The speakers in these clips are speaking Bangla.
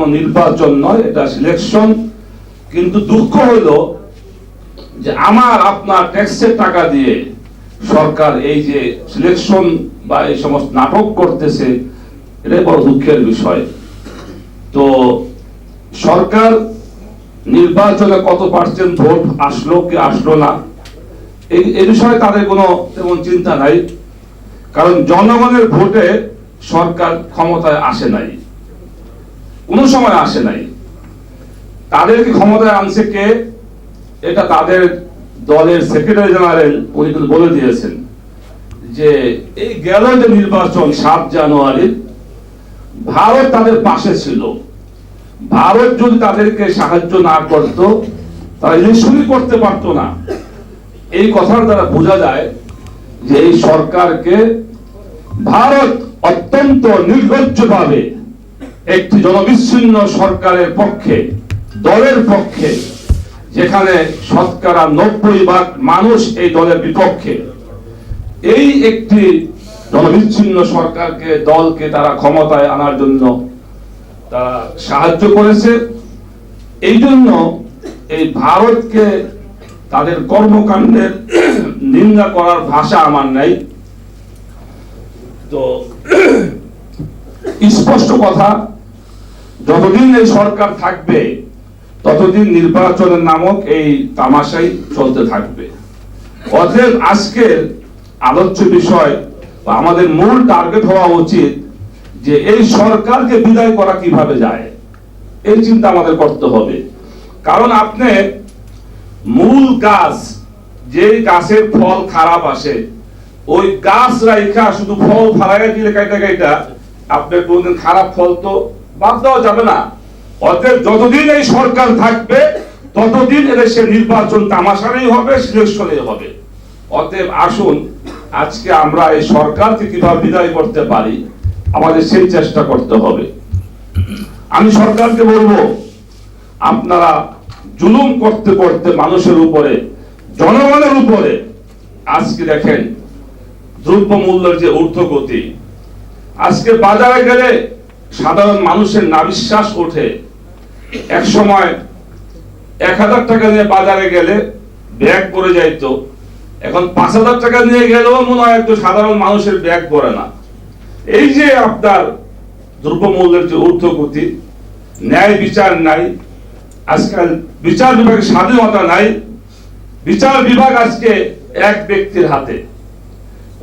কোনো নির্বাচন নয়, এটা সিলেকশন। কিন্তু দুঃখ হলো যে আমার আপনার ট্যাক্সের টাকা দিয়ে সরকার এই যে সিলেকশন বা এই সমস্ত নাটক করতেছে, এটাই বড় দুঃখের বিষয়। তো সরকার নির্বাচনে কত পার্সেন্ট ভোট আসলো কি আসলো না, এই বিষয়ে তাদের কোনো তেমন চিন্তা নাই। কারণ জনগণের ভোটে সরকার ক্ষমতায় আসে নাই, কোনো সময় আসে নাই। তাদেরকে ক্ষমতায় আনছে কে, এটা তাদের দলের সেক্রেটারি জেনারেল উনি কিন্তু বলে দিয়েছেন যে এই গেল যে নির্বাচন 7 জানুয়ারি, ভারত তাদের পাশে ছিল। ভারত যদি তাদেরকে সাহায্য না করত, তারা ইলেকশনই করতে পারতো না। এই কথার দ্বারা বোঝা যায় যে এই সরকারকে ভারত অত্যন্ত নির্লজ্জভাবে একটি জনবিচ্ছিন্ন সরকারের পক্ষে, দলের পক্ষে, যেখানে শতকরা 90% মানুষ এই দলের বিপক্ষে, এই একটি জনবিচ্ছিন্ন সরকারকে, দলকে তারা ক্ষমতায় আনার জন্য তারা সাহায্য করেছে। এই জন্য এই ভারতকে তাদের কর্মকাণ্ডের নিন্দা করার ভাষা আমার নাই। তো স্পষ্ট কথা, যতদিন এই সরকার থাকবে ততদিন নির্বাচনের নামক এই তামাশাই চলতে থাকবে। অতএব আজকের আলোচ্য বিষয় বা আমাদের মূল টার্গেট হওয়া উচিত যে এই সরকারকে বিদায় করা কিভাবে যায়, এই চিন্তা আমাদের করতে হবে। কারণ আপনি মূল গাছ, যে গাছের ফল খারাপ আসে, ওই গাছ রাইখা শুধু ফল ফালাইয়া দিলে কাইটা আপনার কোনদিন খারাপ ফল তো বাদ দেওয়া যাবে না। অতএব যতদিন এই সরকার থাকবে ততদিন এদেশে নির্বাচন তামাশারই হবে, সিলেকশনেই হবে। অতএব আসুন আজকে আমরা এই সরকারকে কিভাবে বিদায় করতে পারি, আমাদের সেই চেষ্টা করতে হবে। আমি সরকারকে বলবো, আপনারা জুলুম করতে করতে মানুষের উপরে, জনগণের উপরে, আজকে দেখেন দ্রব্যমূল্যের যে ঊর্ধ্বগতি, আজকে বাজারে গেলে সাধারণ মানুষের নাবিশ্বাস ওঠে। এক সময় 1000 টাকা নিয়ে বাজারে গেলে ব্যাগ পরে যাইতো, এখন 5000 টাকা নিয়ে গেলেও মনে হয় একটু সাধারণ মানুষের ব্যাগ পরে না। এই যে আপনার দ্রব্যমূল্যের যে ঊর্ধ্বগতি, ন্যায় বিচার নাই, আজকাল বিচার বিভাগের স্বাধীনতা নাই। বিচার বিভাগ আজকে এক ব্যক্তির হাতে।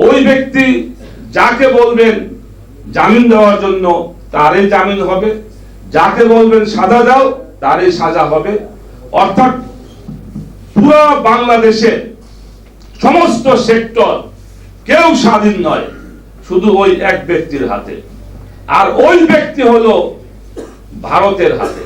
ওই ব্যক্তি যাকে বলবেন জামিন দেওয়ার জন্য তারই জামিন হবে, যাকে বলবেন সাজা দাও তারই সাজা হবে। অর্থাৎ পুরো বাংলাদেশে সমস্ত সেক্টর কেউ স্বাধীন নয়, শুধু ওই এক ব্যক্তির হাতে। আর ওই ব্যক্তি হলো ভারতের হাতে।